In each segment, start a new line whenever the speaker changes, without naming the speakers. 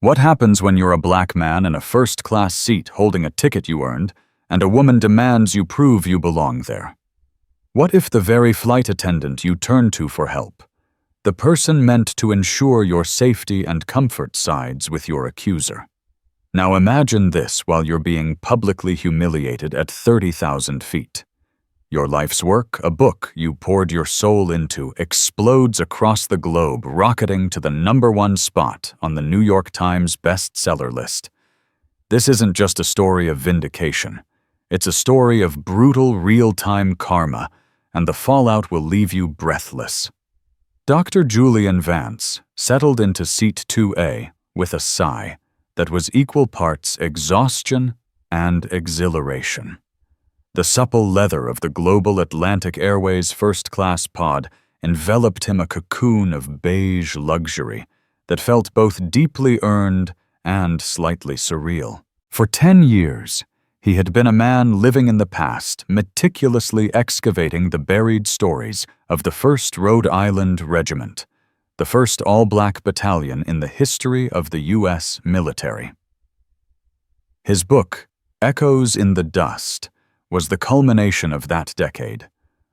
What happens when you're a black man in a first-class seat holding a ticket you earned, and a woman demands you prove you belong there? What if the very flight attendant you turn to for help, the person meant to ensure your safety and comfort, sides with your accuser? Now imagine this while you're being publicly humiliated at 30,000 feet. Your life's work, a book you poured your soul into, explodes across the globe, rocketing to the #1 spot on the New York Times bestseller list. This isn't just a story of vindication. It's a story of brutal, real-time karma, and the fallout will leave you breathless. Dr. Julian Vance settled into seat 2A with a sigh that was equal parts exhaustion and exhilaration. The supple leather of the Global Atlantic Airways first-class pod enveloped him a cocoon of beige luxury that felt both deeply earned and slightly surreal. For 10 years, he had been a man living in the past, meticulously excavating the buried stories of the 1st Rhode Island Regiment, the first all-black battalion in the history of the U.S. military. His book, Echoes in the Dust, was the culmination of that decade,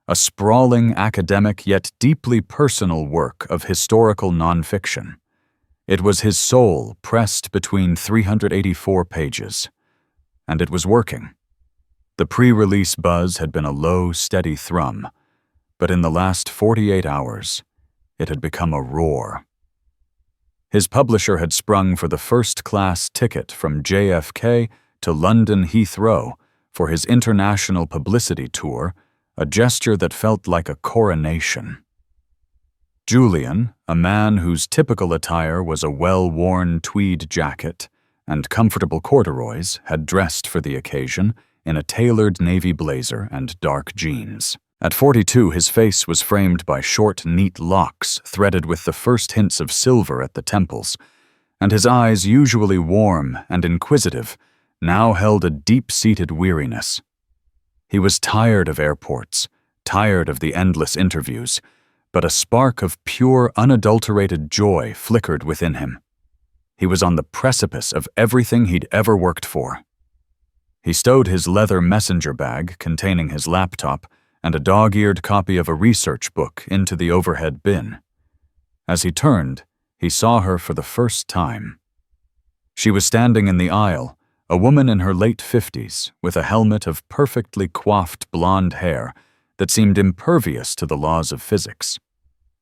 a sprawling academic yet deeply personal work of historical nonfiction. It was his soul pressed between 384 pages, and it was working. The pre-release buzz had been a low, steady thrum, but in the last 48 hours, it had become a roar. His publisher had sprung for the first-class ticket from JFK to London Heathrow for his international publicity tour, a gesture that felt like a coronation. Julian, a man whose typical attire was a well-worn tweed jacket and comfortable corduroys, had dressed for the occasion in a tailored navy blazer and dark jeans. At 42, his face was framed by short, neat locks threaded with the first hints of silver at the temples, and his eyes, usually warm and inquisitive, now held a deep-seated weariness. He was tired of airports, tired of the endless interviews, but a spark of pure, unadulterated joy flickered within him. He was on the precipice of everything he'd ever worked for. He stowed his leather messenger bag containing his laptop and a dog-eared copy of a research book into the overhead bin. As he turned, he saw her for the first time. She was standing in the aisle, a woman in her late 50s with a helmet of perfectly coiffed blonde hair that seemed impervious to the laws of physics.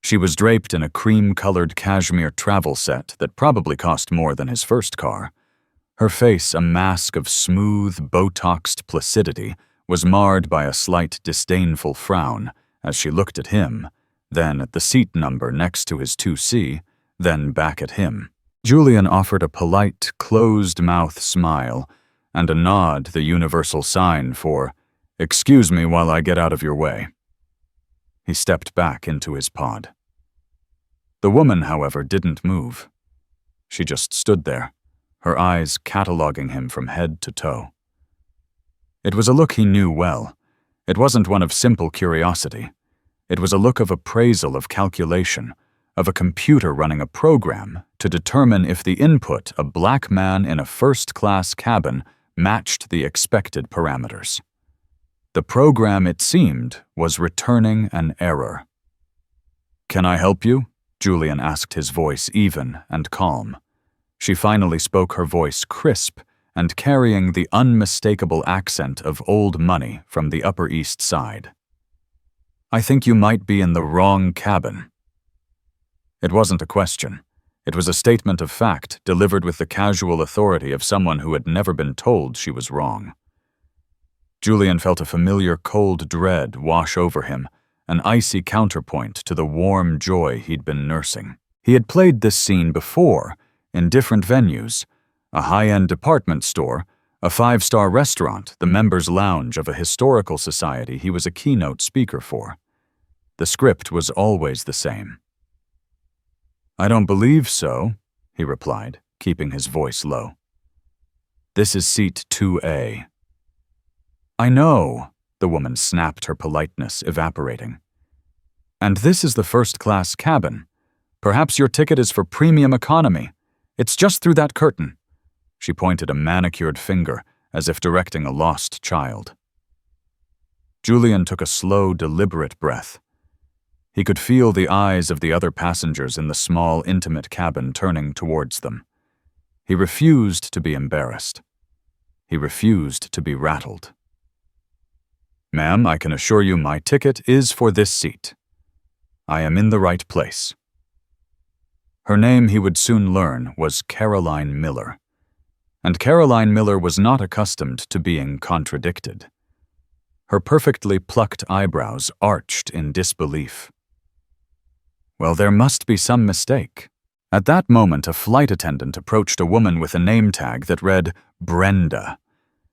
She was draped in a cream-colored cashmere travel set that probably cost more than his first car. Her face, a mask of smooth, Botoxed placidity, was marred by a slight disdainful frown as she looked at him, then at the seat number next to his 2C, then back at him. Julian offered a polite, closed-mouth smile and a nod, the universal sign for, "Excuse me while I get out of your way." He stepped back into his pod. The woman, however, didn't move. She just stood there, her eyes cataloging him from head to toe. It was a look he knew well. It wasn't one of simple curiosity. It was a look of appraisal, of calculation, of a computer running a program to determine if the input, a black man in a first-class cabin, matched the expected parameters. The program, it seemed, was returning an error. "Can I help you?" Julian asked, his voice even and calm. She finally spoke, her voice crisp and carrying the unmistakable accent of old money from the Upper East Side. "I think you might be in the wrong cabin." It wasn't a question. It was a statement of fact delivered with the casual authority of someone who had never been told she was wrong. Julian felt a familiar cold dread wash over him, an icy counterpoint to the warm joy he'd been nursing. He had played this scene before, in different venues: a high-end department store, a 5-star restaurant, the members' lounge of a historical society he was a keynote speaker for. The script was always the same. "I don't believe so," he replied, keeping his voice low. "This is seat 2A. "I know," the woman snapped, her politeness evaporating. "And this is the first-class cabin. Perhaps your ticket is for premium economy. It's just through that curtain. She pointed a manicured finger, as if directing a lost child. Julian took a slow, deliberate breath. He could feel the eyes of the other passengers in the small, intimate cabin turning towards them. He refused to be embarrassed. He refused to be rattled. "Ma'am, I can assure you my ticket is for this seat. I am in the right place." Her name, he would soon learn, was Caroline Miller. And Caroline Miller was not accustomed to being contradicted. Her perfectly plucked eyebrows arched in disbelief. Well, there must be some mistake. At that moment, a flight attendant approached a woman with a name tag that read Brenda.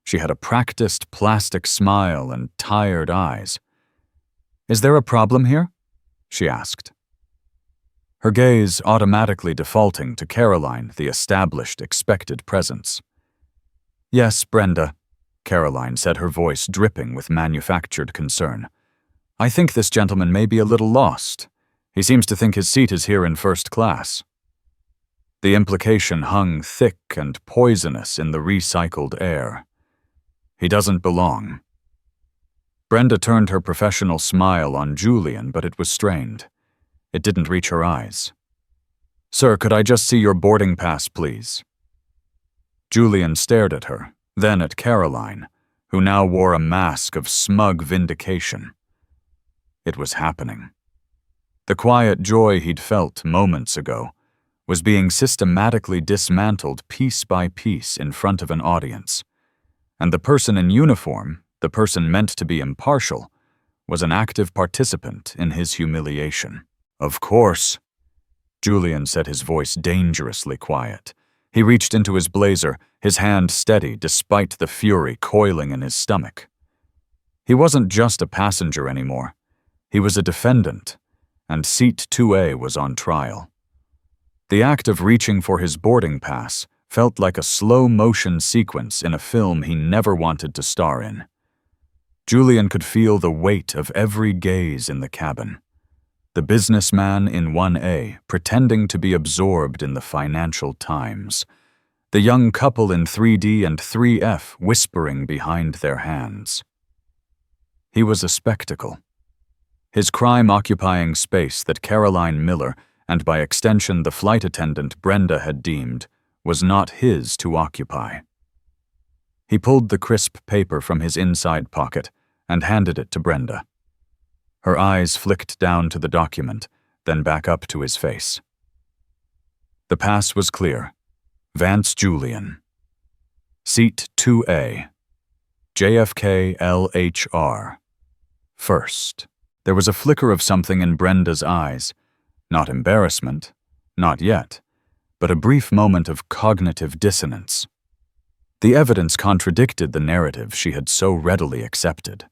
She had a practiced plastic smile and tired eyes. "Is there a problem here?" she asked. Her gaze automatically defaulting to Caroline, the established, expected presence. "Yes, Brenda," Caroline said, her voice dripping with manufactured concern. "I think this gentleman may be a little lost. He seems to think his seat is here in first class." The implication hung thick and poisonous in the recycled air. "He doesn't belong." Brenda turned her professional smile on Julian, but it was strained. It didn't reach her eyes. "Sir, could I just see your boarding pass, please?" Julian stared at her, then at Caroline, who now wore a mask of smug vindication. It was happening. The quiet joy he'd felt moments ago was being systematically dismantled piece by piece in front of an audience. And the person in uniform, the person meant to be impartial, was an active participant in his humiliation. "Of course," Julian said, his voice dangerously quiet. He reached into his blazer, his hand steady despite the fury coiling in his stomach. He wasn't just a passenger anymore. He was a defendant, and seat 2A was on trial. The act of reaching for his boarding pass felt like a slow-motion sequence in a film he never wanted to star in. Julian could feel the weight of every gaze in the cabin. The businessman in 1A pretending to be absorbed in the Financial Times. The young couple in 3D and 3F whispering behind their hands. He was a spectacle. His crime-occupying space that Caroline Miller, and by extension the flight attendant Brenda had deemed, was not his to occupy. He pulled the crisp paper from his inside pocket and handed it to Brenda. Her eyes flicked down to the document, then back up to his face. The pass was clear. Vance Julian. Seat 2A. JFK LHR. First. There was a flicker of something in Brenda's eyes. Not embarrassment, not yet, but a brief moment of cognitive dissonance. The evidence contradicted the narrative she had so readily accepted.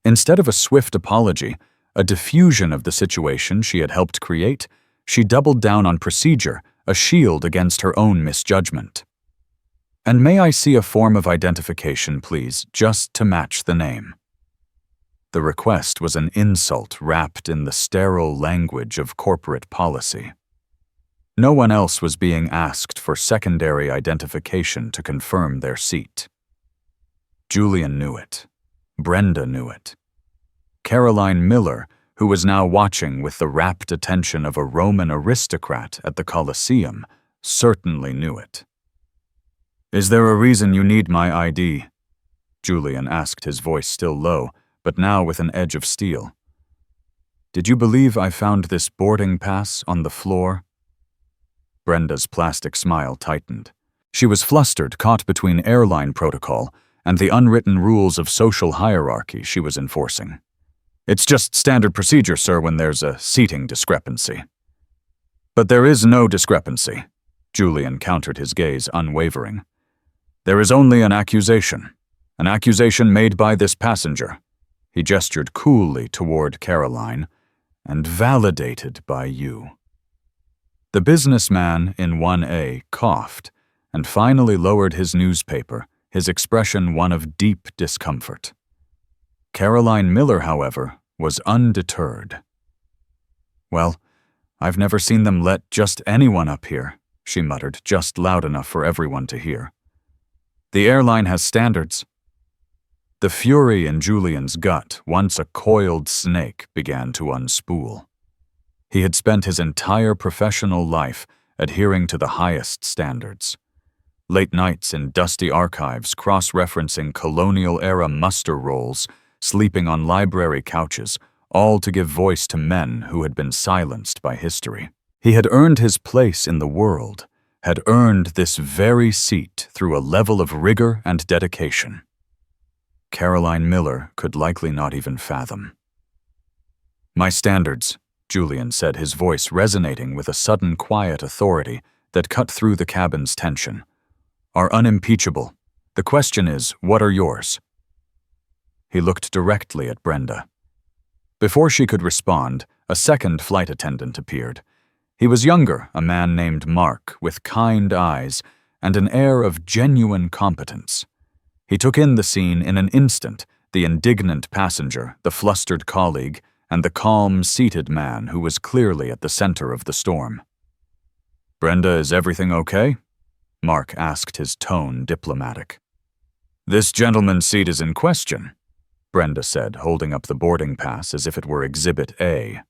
Instead of a swift apology, a diffusion of the situation she had helped create, she doubled down on procedure, a shield against her own misjudgment. "And may I see a form of identification, please, just to match the name?" The request was an insult wrapped in the sterile language of corporate policy. No one else was being asked for secondary identification to confirm their seat. Julian knew it. Brenda knew it. Caroline Miller, who was now watching with the rapt attention of a Roman aristocrat at the Colosseum, certainly knew it. "Is there a reason you need my ID?" Julian asked, his voice still low, but now with an edge of steel. "Did you believe I found this boarding pass on the floor?" Brenda's plastic smile tightened. She was flustered, caught between airline protocol and the unwritten rules of social hierarchy she was enforcing. "It's just standard procedure, sir, when there's a seating discrepancy." "But there is no discrepancy," Julian countered, his gaze unwavering. "There is only an accusation made by this passenger." He gestured coolly toward Caroline, "and validated by you." The businessman in 1A coughed and finally lowered his newspaper, his expression one of deep discomfort. Caroline Miller, however, was undeterred. "Well, I've never seen them let just anyone up here," she muttered, just loud enough for everyone to hear. The airline has standards. The fury in Julian's gut, once a coiled snake, began to unspool. He had spent his entire professional life adhering to the highest standards. Late nights in dusty archives cross-referencing colonial-era muster rolls, sleeping on library couches, all to give voice to men who had been silenced by history. He had earned his place in the world, had earned this very seat through a level of rigor and dedication Caroline Miller could likely not even fathom. "My standards," Julian said, his voice resonating with a sudden quiet authority that cut through the cabin's tension, "are unimpeachable. The question is, what are yours?" He looked directly at Brenda. Before she could respond, a second flight attendant appeared. He was younger, a man named Mark, with kind eyes and an air of genuine competence. He took in the scene in an instant, the indignant passenger, the flustered colleague, and the calm, seated man who was clearly at the center of the storm. "Brenda, is everything okay?" Mark asked, his tone diplomatic. "This gentleman's seat is in question," Brenda said, holding up the boarding pass as if it were Exhibit A.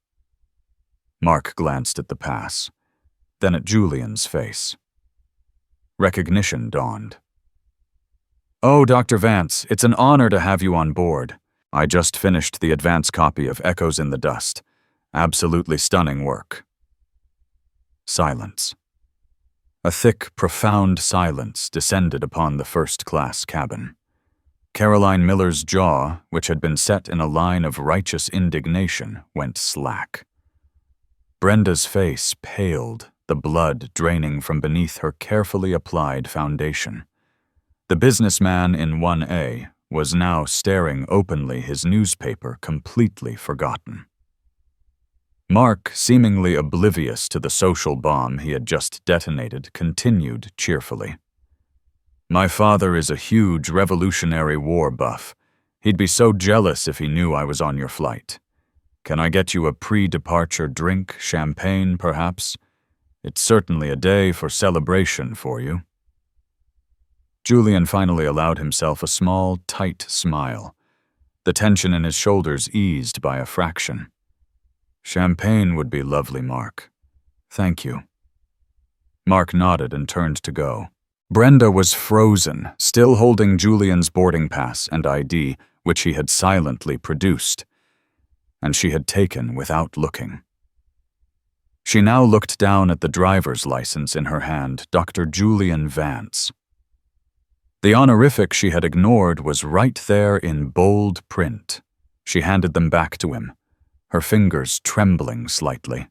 Mark glanced at the pass, then at Julian's face. Recognition dawned. "Oh, Dr. Vance, it's an honor to have you on board. I just finished the advance copy of Echoes in the Dust. Absolutely stunning work." Silence. A thick, profound silence descended upon the first-class cabin. Caroline Miller's jaw, which had been set in a line of righteous indignation, went slack. Brenda's face paled, the blood draining from beneath her carefully applied foundation. The businessman in 1A was now staring openly, his newspaper completely forgotten. Mark, seemingly oblivious to the social bomb he had just detonated, continued cheerfully. "My father is a huge Revolutionary War buff. He'd be so jealous if he knew I was on your flight. Can I get you a pre-departure drink, champagne, perhaps? It's certainly a day for celebration for you." Julian finally allowed himself a small, tight smile. The tension in his shoulders eased by a fraction. "Champagne would be lovely, Mark. Thank you." Mark nodded and turned to go. Brenda was frozen, still holding Julian's boarding pass and ID, which he had silently produced, and she had taken without looking. She now looked down at the driver's license in her hand, Dr. Julian Vance. The honorific she had ignored was right there in bold print. She handed them back to him, her fingers trembling slightly.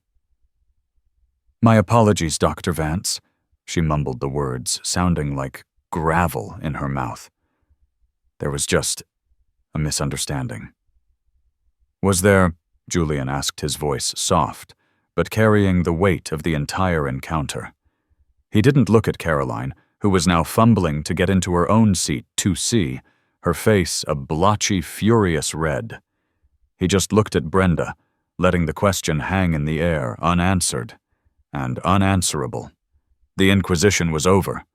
"My apologies, Dr. Vance," she mumbled the words, sounding like gravel in her mouth. "There was just a misunderstanding." "Was there?" Julian asked, his voice soft, but carrying the weight of the entire encounter. He didn't look at Caroline, who was now fumbling to get into her own seat, 2C, her face a blotchy, furious red. He just looked at Brenda, letting the question hang in the air, unanswered and unanswerable. The inquisition was over,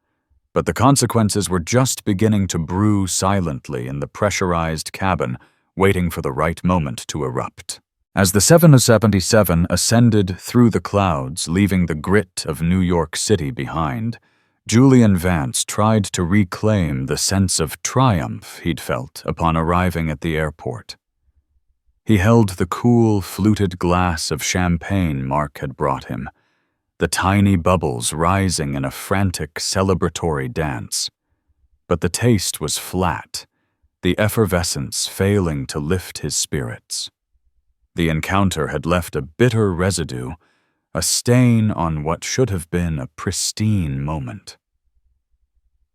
but the consequences were just beginning to brew silently in the pressurized cabin, waiting for the right moment to erupt. As the 777 ascended through the clouds, leaving the grit of New York City behind, Julian Vance tried to reclaim the sense of triumph he'd felt upon arriving at the airport. He held the cool, fluted glass of champagne Mark had brought him, the tiny bubbles rising in a frantic, celebratory dance. But the taste was flat, the effervescence failing to lift his spirits. The encounter had left a bitter residue, a stain on what should have been a pristine moment.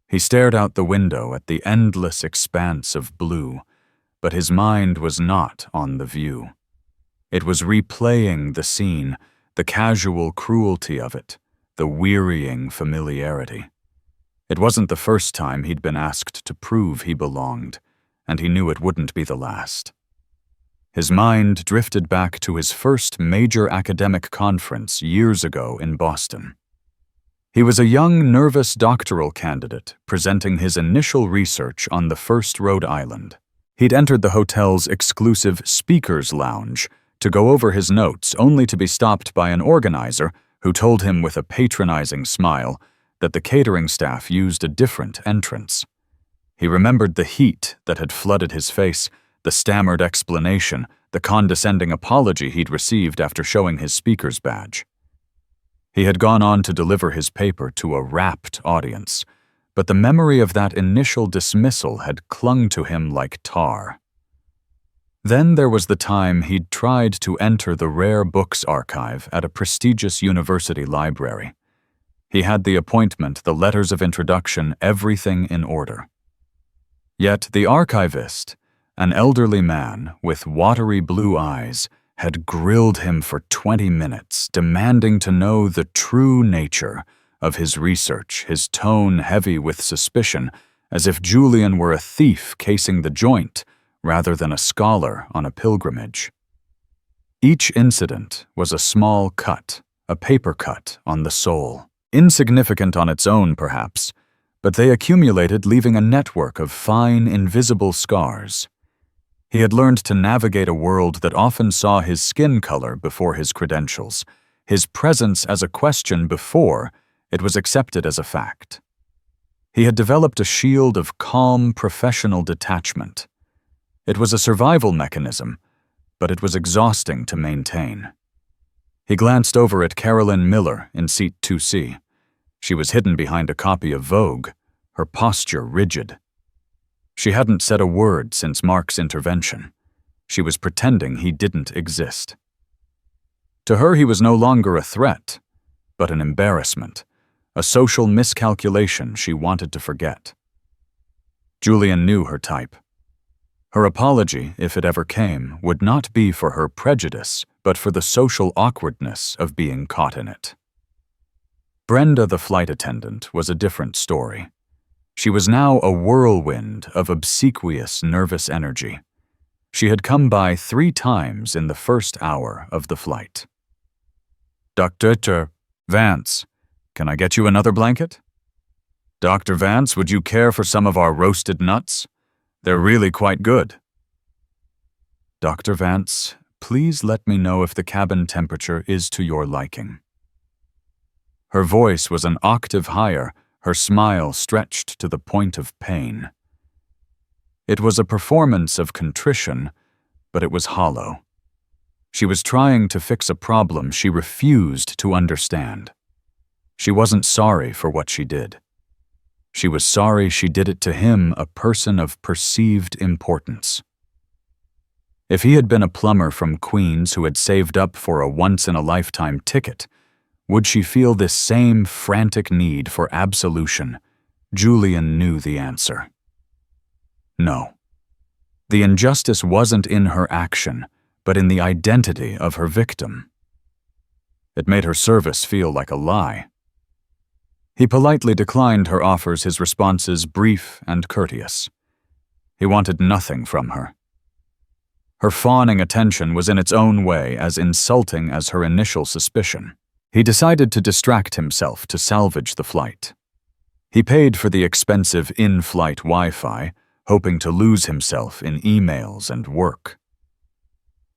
He stared out the window at the endless expanse of blue, but his mind was not on the view. It was replaying the scene, the casual cruelty of it, the wearying familiarity. It wasn't the first time he'd been asked to prove he belonged, and he knew it wouldn't be the last. His mind drifted back to his first major academic conference years ago in Boston. He was a young, nervous doctoral candidate presenting his initial research on the first Rhode Island. He'd entered the hotel's exclusive speaker's lounge to go over his notes, only to be stopped by an organizer who told him with a patronizing smile that the catering staff used a different entrance. He remembered the heat that had flooded his face, the stammered explanation, the condescending apology he'd received after showing his speaker's badge. He had gone on to deliver his paper to a rapt audience, but the memory of that initial dismissal had clung to him like tar. Then there was the time he'd tried to enter the rare books archive at a prestigious university library. He had the appointment, the letters of introduction, everything in order. Yet the archivist, an elderly man with watery blue eyes, had grilled him for 20 minutes, demanding to know the true nature of his research, his tone heavy with suspicion, as if Julian were a thief casing the joint rather than a scholar on a pilgrimage. Each incident was a small cut, a paper cut on the soul, insignificant on its own, perhaps, but they accumulated, leaving a network of fine, invisible scars. He had learned to navigate a world that often saw his skin color before his credentials, his presence as a question before it was accepted as a fact. He had developed a shield of calm, professional detachment. It was a survival mechanism, but it was exhausting to maintain. He glanced over at Carolyn Miller in seat 2C. She was hidden behind a copy of Vogue, her posture rigid. She hadn't said a word since Mark's intervention. She was pretending he didn't exist. To her, he was no longer a threat, but an embarrassment, a social miscalculation she wanted to forget. Julian knew her type. Her apology, if it ever came, would not be for her prejudice, but for the social awkwardness of being caught in it. Brenda, the flight attendant, was a different story. She was now a whirlwind of obsequious, nervous energy. She had come by 3 times in the first hour of the flight. Dr. Vance, can I get you another blanket? Dr. Vance, would you care for some of our roasted nuts? They're really quite good. Dr. Vance, please let me know if the cabin temperature is to your liking. Her voice was an octave higher, her smile stretched to the point of pain. It was a performance of contrition, but it was hollow. She was trying to fix a problem she refused to understand. She wasn't sorry for what she did. She was sorry she did it to him, a person of perceived importance. If he had been a plumber from Queens who had saved up for a once-in-a-lifetime ticket, would she feel this same frantic need for absolution? Julian knew the answer. No. The injustice wasn't in her action, but in the identity of her victim. It made her service feel like a lie. He politely declined her offers, his responses brief and courteous. He wanted nothing from her. Her fawning attention was in its own way as insulting as her initial suspicion. He decided to distract himself to salvage the flight. He paid for the expensive in-flight Wi-Fi, hoping to lose himself in emails and work.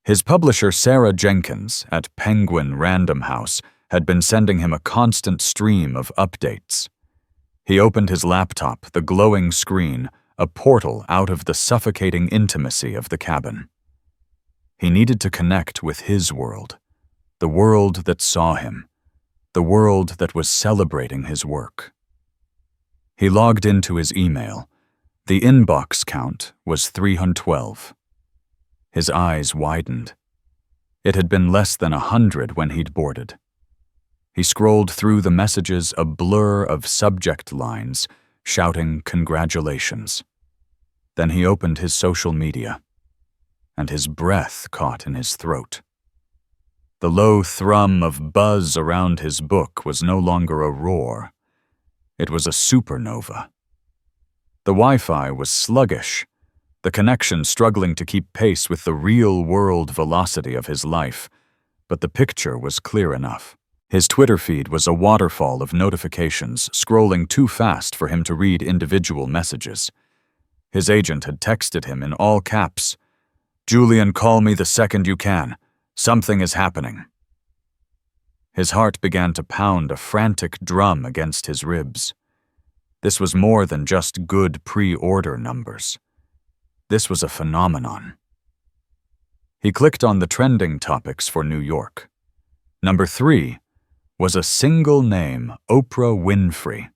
His publisher, Sarah Jenkins, at Penguin Random House, had been sending him a constant stream of updates. He opened his laptop, the glowing screen, a portal out of the suffocating intimacy of the cabin. He needed to connect with his world, the world that saw him, the world that was celebrating his work. He logged into his email. The inbox count was 312. His eyes widened. It had been less than 100 when he'd boarded. He scrolled through the messages, a blur of subject lines, shouting congratulations. Then he opened his social media, and his breath caught in his throat. The low thrum of buzz around his book was no longer a roar. It was a supernova. The Wi-Fi was sluggish, the connection struggling to keep pace with the real-world velocity of his life, but the picture was clear enough. His Twitter feed was a waterfall of notifications, scrolling too fast for him to read individual messages. His agent had texted him in all caps, "Julian, call me the second you can. Something is happening." His heart began to pound a frantic drum against his ribs. This was more than just good pre-order numbers. This was a phenomenon. He clicked on the trending topics for New York. Number 3 was a single name, Oprah Winfrey.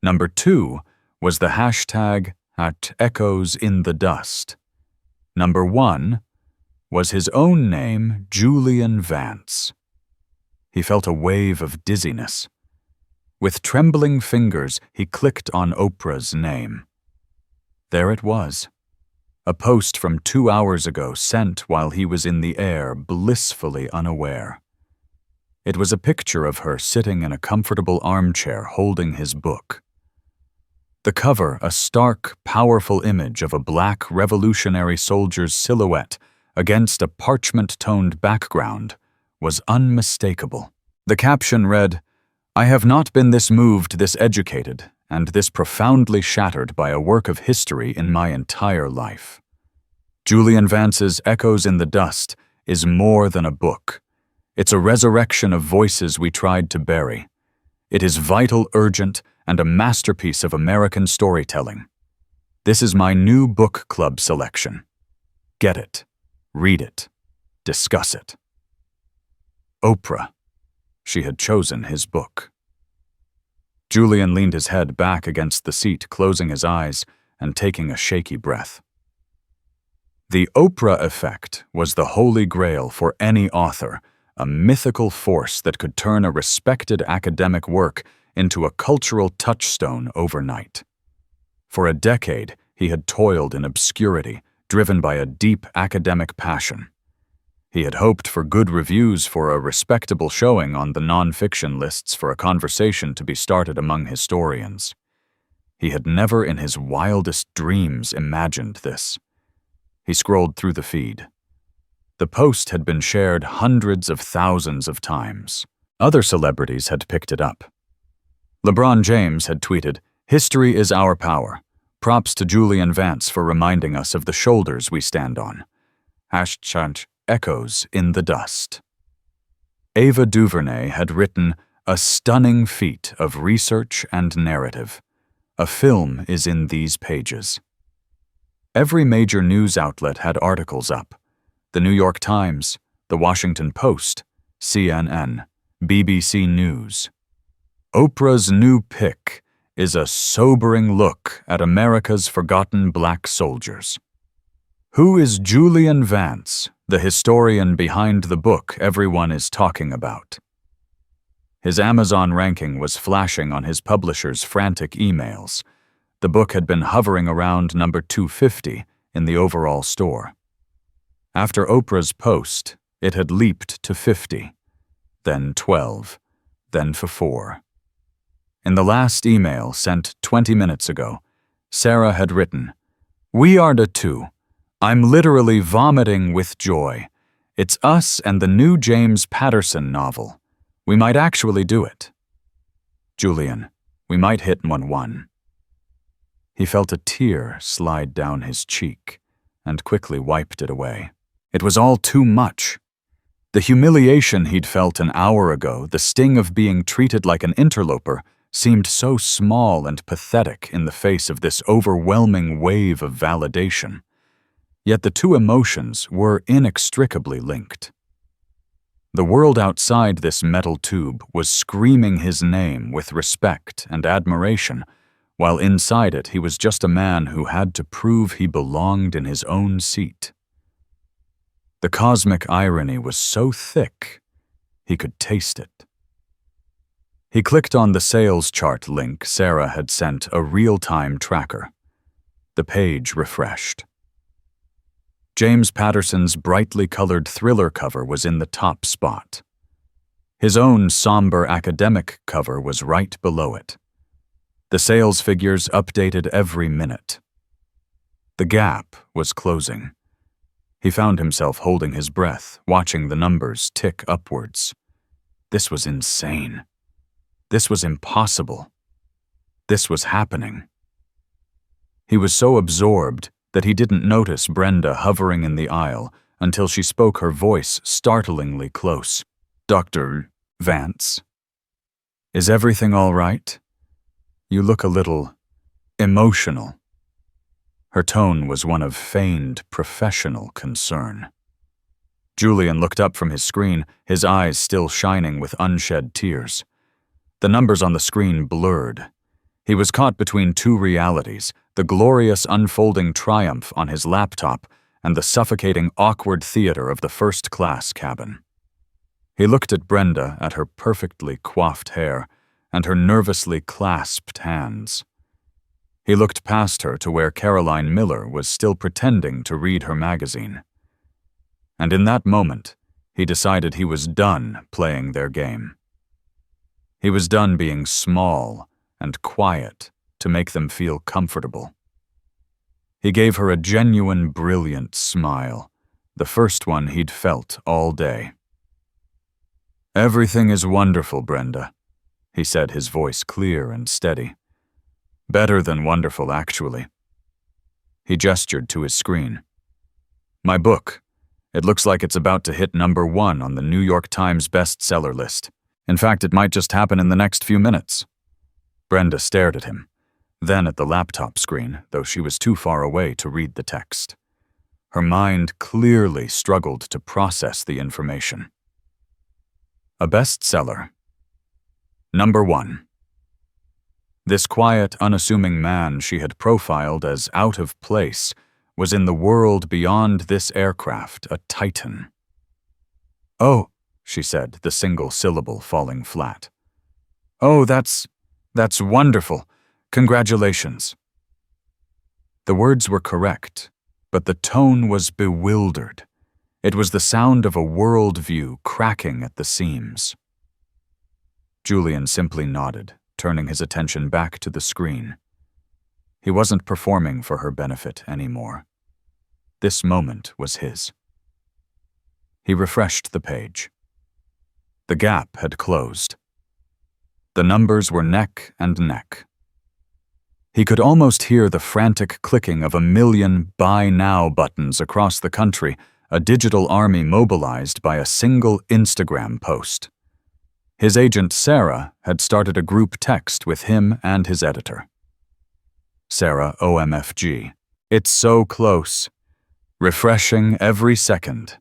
Number 2 was the hashtag @EchoesInTheDust. Number 1 was his own name, Julian Vance. He felt a wave of dizziness. With trembling fingers, he clicked on Oprah's name. There it was. A post from 2 hours ago sent while he was in the air, blissfully unaware. It was a picture of her sitting in a comfortable armchair holding his book. The cover, a stark, powerful image of a black revolutionary soldier's silhouette against a parchment-toned background, was unmistakable. The caption read, "I have not been this moved, this educated, and this profoundly shattered by a work of history in my entire life." Julian Vance's Echoes in the Dust is more than a book. It's a resurrection of voices we tried to bury. It is vital, urgent, and a masterpiece of American storytelling. This is my new book club selection. Get it, read it, discuss it. Oprah. She had chosen his book. Julian leaned his head back against the seat, closing his eyes and taking a shaky breath. The Oprah effect was the holy grail for any author, a mythical force that could turn a respected academic work into a cultural touchstone overnight. For a decade, he had toiled in obscurity, driven by a deep academic passion. He had hoped for good reviews for a respectable showing on the nonfiction lists for a conversation to be started among historians. He had never in his wildest dreams imagined this. He scrolled through the feed. The post had been shared hundreds of thousands of times. Other celebrities had picked it up. LeBron James had tweeted, "History is our power. Props to Julian Vance for reminding us of the shoulders we stand on." Hashtag Echoes in the Dust. Ava DuVernay had written, "A stunning feat of research and narrative. A film is in these pages." Every major news outlet had articles up. The New York Times, The Washington Post, CNN, BBC News. Oprah's new pick is a sobering look at America's forgotten black soldiers. Who is Julian Vance, the historian behind the book everyone is talking about? His Amazon ranking was flashing on his publisher's frantic emails. The book had been hovering around number 250 in the overall store. After Oprah's post, it had leaped to 50, then 12, then to 4. In the last email sent 20 minutes ago, Sarah had written, "We are the two. I'm literally vomiting with joy. It's us and the new James Patterson novel. We might actually do it. Julian, we might hit 1-1. He felt a tear slide down his cheek and quickly wiped it away. It was all too much. The humiliation he'd felt an hour ago, the sting of being treated like an interloper, seemed so small and pathetic in the face of this overwhelming wave of validation. Yet the two emotions were inextricably linked. The world outside this metal tube was screaming his name with respect and admiration, while inside it he was just a man who had to prove he belonged in his own seat. The cosmic irony was so thick, he could taste it. He clicked on the sales chart link Sarah had sent, a real-time tracker. The page refreshed. James Patterson's brightly colored thriller cover was in the top spot. His own somber academic cover was right below it. The sales figures updated every minute. The gap was closing. He found himself holding his breath, watching the numbers tick upwards. This was insane. This was impossible. This was happening. He was so absorbed that he didn't notice Brenda hovering in the aisle until she spoke, her voice startlingly close. "Dr. Vance, is everything all right? You look a little emotional." Her tone was one of feigned professional concern. Julian looked up from his screen, his eyes still shining with unshed tears. The numbers on the screen blurred. He was caught between two realities, the glorious unfolding triumph on his laptop and the suffocating, awkward theater of the first-class cabin. He looked at Brenda, at her perfectly coiffed hair and her nervously clasped hands. He looked past her to where Caroline Miller was still pretending to read her magazine. And in that moment, he decided he was done playing their game. He was done being small and quiet to make them feel comfortable. He gave her a genuine, brilliant smile, the first one he'd felt all day. "Everything is wonderful, Brenda," he said, his voice clear and steady. "Better than wonderful, actually." He gestured to his screen. "My book. It looks like it's about to hit #1 on the New York Times bestseller list. In fact, it might just happen in the next few minutes." Brenda stared at him, then at the laptop screen, though she was too far away to read the text. Her mind clearly struggled to process the information. A bestseller. #1. This quiet, unassuming man she had profiled as out of place was in the world beyond this aircraft, a titan. "Oh," she said, the single syllable falling flat. "Oh, that's wonderful. Congratulations." The words were correct, but the tone was bewildered. It was the sound of a worldview cracking at the seams. Julian simply nodded, turning his attention back to the screen. He wasn't performing for her benefit anymore. This moment was his. He refreshed the page. The gap had closed. The numbers were neck and neck. He could almost hear the frantic clicking of 1,000,000 Buy Now buttons across the country, a digital army mobilized by a single Instagram post. His agent Sarah had started a group text with him and his editor. Sarah, OMFG. "It's so close. Refreshing every second."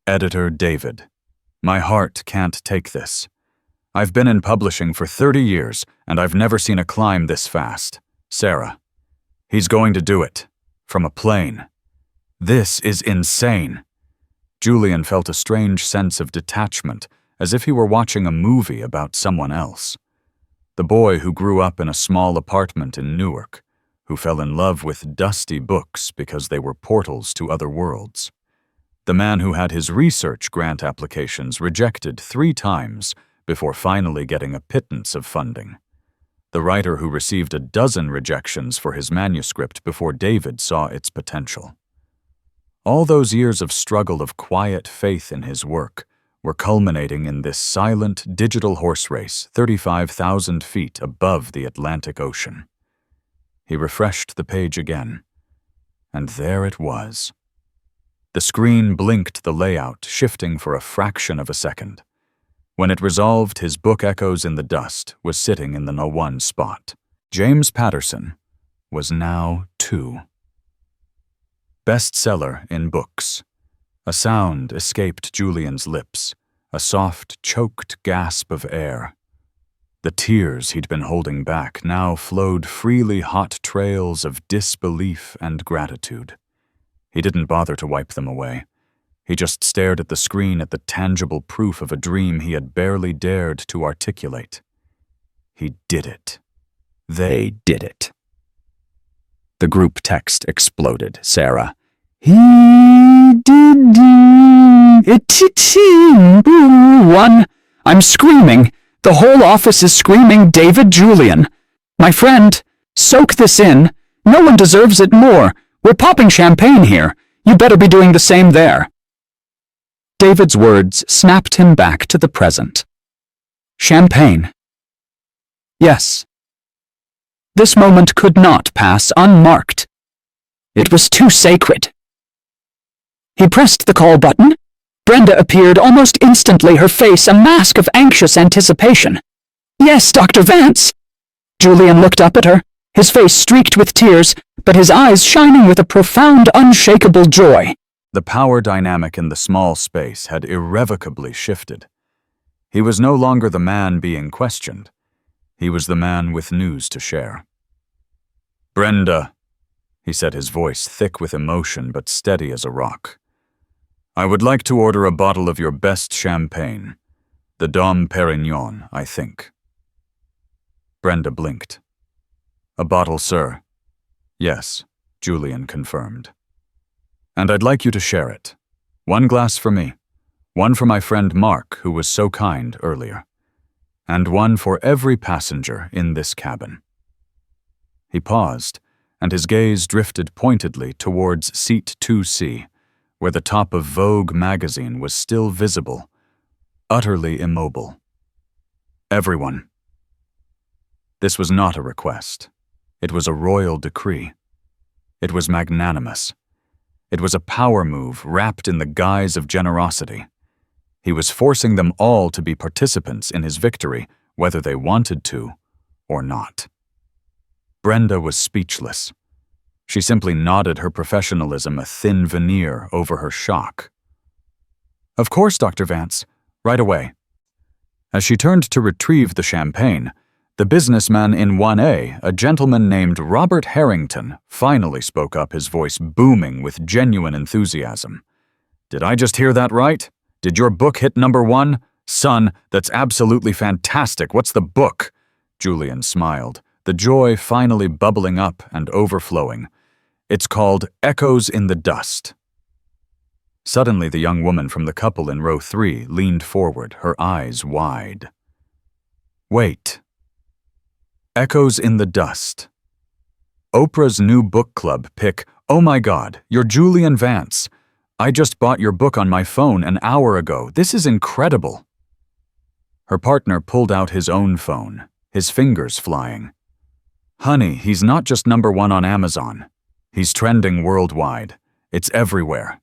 Editor David. "My heart can't take this. I've been in publishing for 30 years, and I've never seen a climb this fast." Sarah. "He's going to do it. From a plane. This is insane." Julian felt a strange sense of detachment, as if he were watching a movie about someone else. The boy who grew up in a small apartment in Newark, who fell in love with dusty books because they were portals to other worlds. The man who had his research grant applications rejected 3 times before finally getting a pittance of funding. The writer who received a dozen rejections for his manuscript before David saw its potential. All those years of struggle, of quiet faith in his work, were culminating in this silent digital horse race 35,000 feet above the Atlantic Ocean. He refreshed the page again, and there it was. The screen blinked the layout, shifting for a fraction of a second. When it resolved, his book Echoes in the Dust was sitting in the #1 spot. James Patterson was now 2. Bestseller in books. A sound escaped Julian's lips, a soft, choked gasp of air. The tears he'd been holding back now flowed freely, hot trails of disbelief and gratitude. He didn't bother to wipe them away. He just stared at the screen, at the tangible proof of a dream he had barely dared to articulate. He did it. They did it. The group text exploded. Sarah. "He did it. One. I'm screaming. The whole office is screaming, David Julian. My friend, soak this in. No one deserves it more. We're popping champagne here. You better be doing the same there." David's words snapped him back to the present.
Champagne. Yes. This moment could not pass unmarked. It was too sacred. He pressed the call button. Brenda appeared almost instantly, her face a mask of anxious anticipation. "Yes, Dr. Vance." Julian looked up at her, his face streaked with tears, but his eyes shining with a profound, unshakable joy.
The power dynamic in the small space had irrevocably shifted. He was no longer the man being questioned. He was the man with news to share. "Brenda," he said, his voice thick with emotion but steady as a rock. "I would like to order a bottle of your best champagne. The Dom Perignon, I think." Brenda blinked. "A bottle, sir." "Yes," Julian confirmed. "And I'd like you to share it. One glass for me, one for my friend Mark, who was so kind earlier, and one for every passenger in this cabin." He paused, and his gaze drifted pointedly towards seat 2C, where the top of Vogue magazine was still visible, utterly immobile. "Everyone." This was not a request. It was a royal decree. It was magnanimous. It was a power move wrapped in the guise of generosity. He was forcing them all to be participants in his victory, whether they wanted to or not. Brenda was speechless. She simply nodded, her professionalism a thin veneer over her shock. "Of course, Dr. Vance. Right away." As she turned to retrieve the champagne, the businessman in 1A, a gentleman named Robert Harrington, finally spoke up, his voice booming with genuine enthusiasm. "Did I just hear that right? Did your book hit #1? Son, that's absolutely fantastic. What's the book?" Julian smiled, the joy finally bubbling up and overflowing. "It's called Echoes in the Dust." Suddenly, the young woman from the couple in row 3 leaned forward, her eyes wide. "Wait. Echoes in the Dust. Oprah's new book club pick. Oh my God, you're Julian Vance. I just bought your book on my phone an hour ago. This is incredible." Her partner pulled out his own phone, his fingers flying. "Honey, he's not just #1 on Amazon. He's trending worldwide. It's everywhere."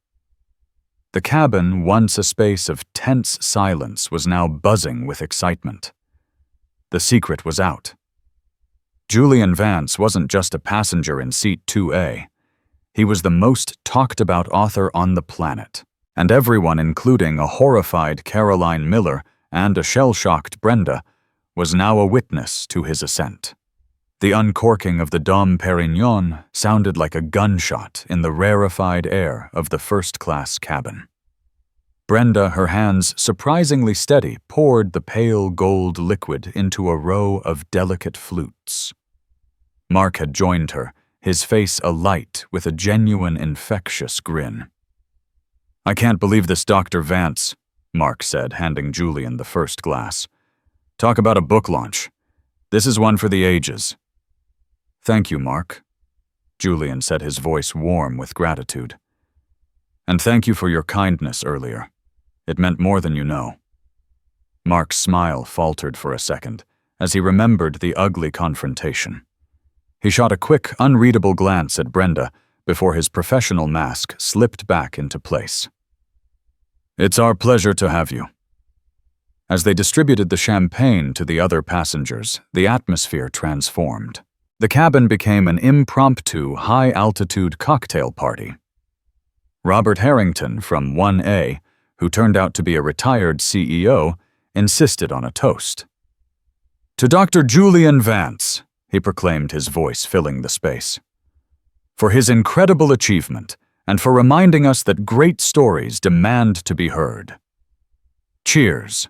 The cabin, once a space of tense silence, was now buzzing with excitement. The secret was out. Julian Vance wasn't just a passenger in seat 2A. He was the most talked-about author on the planet, and everyone, including a horrified Caroline Miller and a shell-shocked Brenda, was now a witness to his ascent. The uncorking of the Dom Perignon sounded like a gunshot in the rarefied air of the first-class cabin. Brenda, her hands surprisingly steady, poured the pale gold liquid into a row of delicate flutes. Mark had joined her, his face alight with a genuine infectious grin. "I can't believe this, Dr. Vance," Mark said, handing Julian the first glass. "Talk about a book launch. This is one for the ages." "Thank you, Mark," Julian said, his voice warm with gratitude. "And thank you for your kindness earlier. It meant more than you know." Mark's smile faltered for a second as he remembered the ugly confrontation. He shot a quick, unreadable glance at Brenda before his professional mask slipped back into place. "It's our pleasure to have you." As they distributed the champagne to the other passengers, the atmosphere transformed. The cabin became an impromptu, high-altitude cocktail party. Robert Harrington from 1A, who turned out to be a retired CEO, insisted on a toast. "To Dr. Julian Vance," he proclaimed, his voice filling the space, "for his incredible achievement and for reminding us that great stories demand to be heard. Cheers."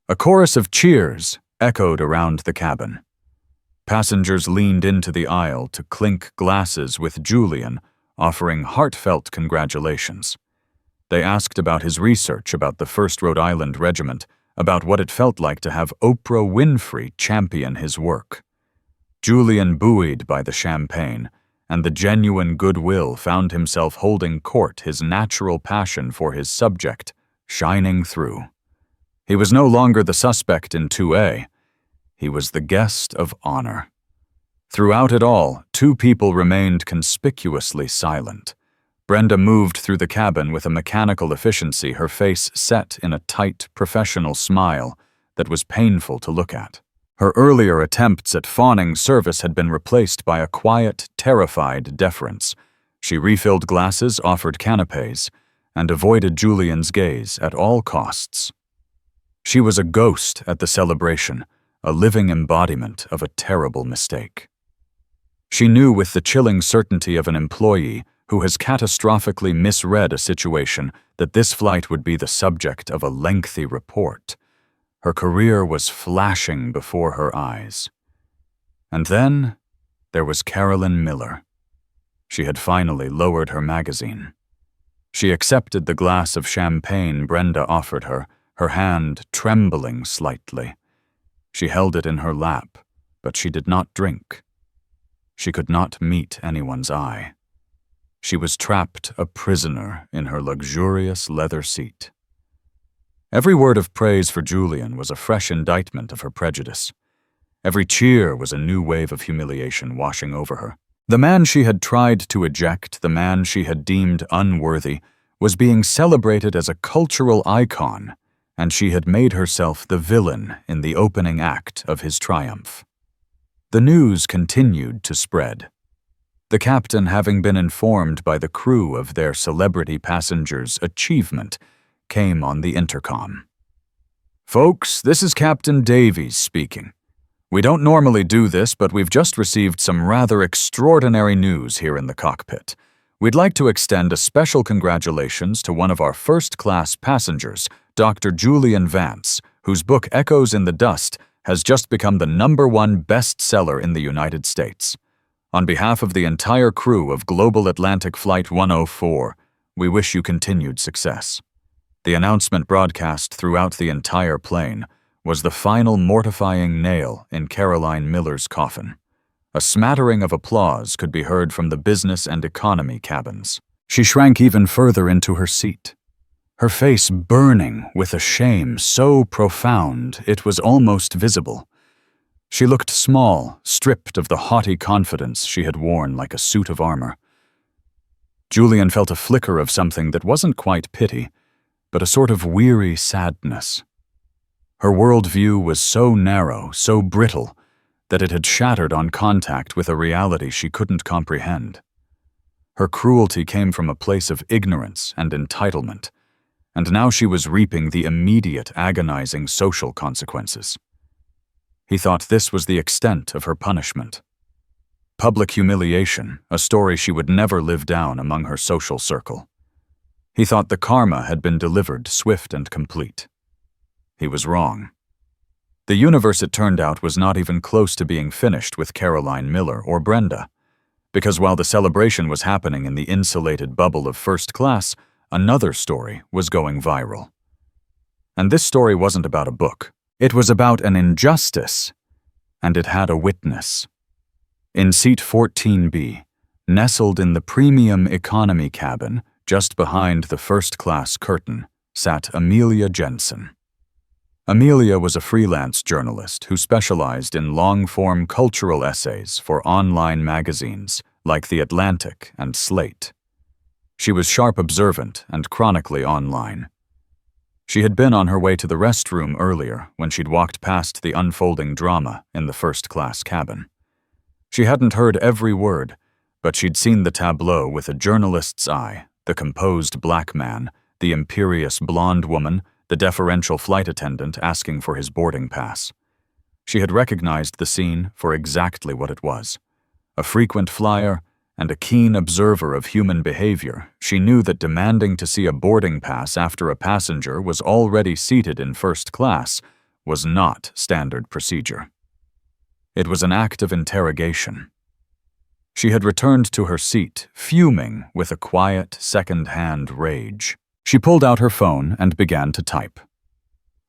A chorus of cheers echoed around the cabin. Passengers leaned into the aisle to clink glasses with Julian, offering heartfelt congratulations. They asked about his research about the 1st Rhode Island Regiment, about what it felt like to have Oprah Winfrey champion his work. Julian, buoyed by the champagne and the genuine goodwill, found himself holding court, his natural passion for his subject shining through. He was no longer the suspect in 2A. He was the guest of honor. Throughout it all, two people remained conspicuously silent. Brenda moved through the cabin with a mechanical efficiency, her face set in a tight, professional smile that was painful to look at. Her earlier attempts at fawning service had been replaced by a quiet, terrified deference. She refilled glasses, offered canapés, and avoided Julian's gaze at all costs. She was a ghost at the celebration, a living embodiment of a terrible mistake. She knew with the chilling certainty of an employee who has catastrophically misread a situation that this flight would be the subject of a lengthy report. Her career was flashing before her eyes. And then there was Carolyn Miller. She had finally lowered her magazine. She accepted the glass of champagne Brenda offered her hand trembling slightly. She held it in her lap, but she did not drink. She could not meet anyone's eye. She was trapped a prisoner in her luxurious leather seat. Every word of praise for Julian was a fresh indictment of her prejudice. Every cheer was a new wave of humiliation washing over her. The man she had tried to eject, the man she had deemed unworthy, was being celebrated as a cultural icon, and she had made herself the villain in the opening act of his triumph. The news continued to spread. The captain, having been informed by the crew of their celebrity passenger's achievement, came on the intercom. "Folks, this is Captain Davies speaking. We don't normally do this, but we've just received some rather extraordinary news here in the cockpit. We'd like to extend a special congratulations to one of our first-class passengers, Dr. Julian Vance, whose book Echoes in the Dust has just become the #1 bestseller in the United States. On behalf of the entire crew of Global Atlantic Flight 104, we wish you continued success." The announcement, broadcast throughout the entire plane, was the final mortifying nail in Caroline Miller's coffin. A smattering of applause could be heard from the business and economy cabins. She shrank even further into her seat, her face burning with a shame so profound it was almost visible. She looked small, stripped of the haughty confidence she had worn like a suit of armor. Julian felt a flicker of something that wasn't quite pity, but a sort of weary sadness. Her worldview was so narrow, so brittle, that it had shattered on contact with a reality she couldn't comprehend. Her cruelty came from a place of ignorance and entitlement, and now she was reaping the immediate, agonizing social consequences. He thought this was the extent of her punishment. Public humiliation, a story she would never live down among her social circle. He thought the karma had been delivered, swift and complete. He was wrong. The universe, it turned out, was not even close to being finished with Caroline Miller or Brenda, because while the celebration was happening in the insulated bubble of first class, another story was going viral. And this story wasn't about a book. It was about an injustice, and it had a witness. In seat 14B, nestled in the premium economy cabin, just behind the first-class curtain, sat Amelia Jensen. Amelia was a freelance journalist who specialized in long-form cultural essays for online magazines like The Atlantic and Slate. She was sharp observant and chronically online. She had been on her way to the restroom earlier when she'd walked past the unfolding drama in the first-class cabin. She hadn't heard every word, but she'd seen the tableau with a journalist's eye, the composed black man, the imperious blonde woman, the deferential flight attendant asking for his boarding pass. She had recognized the scene for exactly what it was. A frequent flyer and a keen observer of human behavior, she knew that demanding to see a boarding pass after a passenger was already seated in first class was not standard procedure. It was an act of interrogation. She had returned to her seat, fuming with a quiet, second-hand rage. She pulled out her phone and began to type.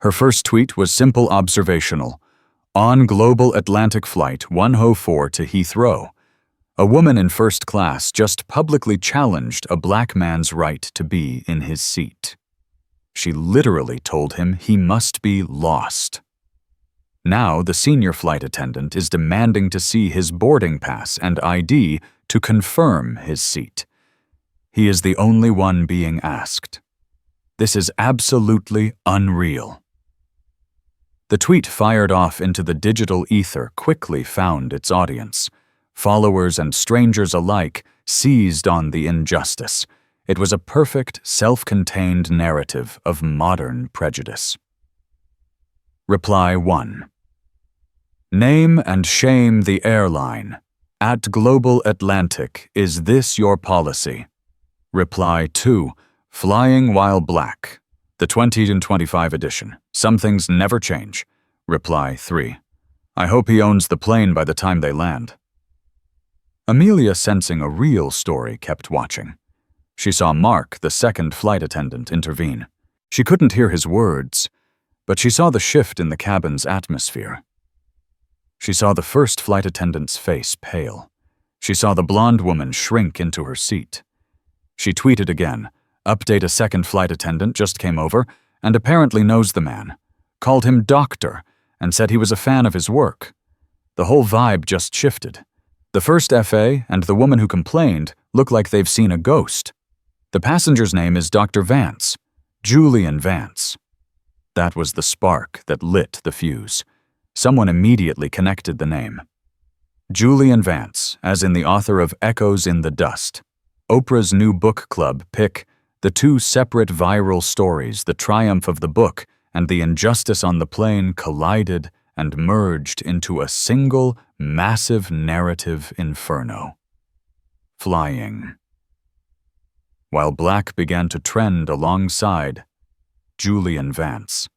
Her first tweet was simple observational. On Global Atlantic Flight 104 to Heathrow, a woman in first class just publicly challenged a black man's right to be in his seat. She literally told him he must be lost. Now the senior flight attendant is demanding to see his boarding pass and ID to confirm his seat. He is the only one being asked. This is absolutely unreal. The tweet fired off into the digital ether quickly found its audience. Followers and strangers alike seized on the injustice. It was a perfect, self-contained narrative of modern prejudice. Reply 1. Name and shame the airline. At Global Atlantic, is this your policy? Reply 2. Flying while black. The 2025 edition. Some things never change. Reply 3. I hope he owns the plane by the time they land. Amelia, sensing a real story, kept watching. She saw Mark, the second flight attendant, intervene. She couldn't hear his words, but she saw the shift in the cabin's atmosphere. She saw the first flight attendant's face pale. She saw the blonde woman shrink into her seat. She tweeted again. Update: a second flight attendant just came over and apparently knows the man, called him doctor, and said he was a fan of his work. The whole vibe just shifted. The first FA and the woman who complained look like they've seen a ghost. The passenger's name is Dr. Vance, Julian Vance. That was the spark that lit the fuse. Someone immediately connected the name. Julian Vance, as in the author of Echoes in the Dust. Oprah's new book club pick the two separate viral stories, the triumph of the book and the injustice on the plane, collided and merged into a single, massive narrative inferno. Flying. While black began to trend alongside Julian Vance,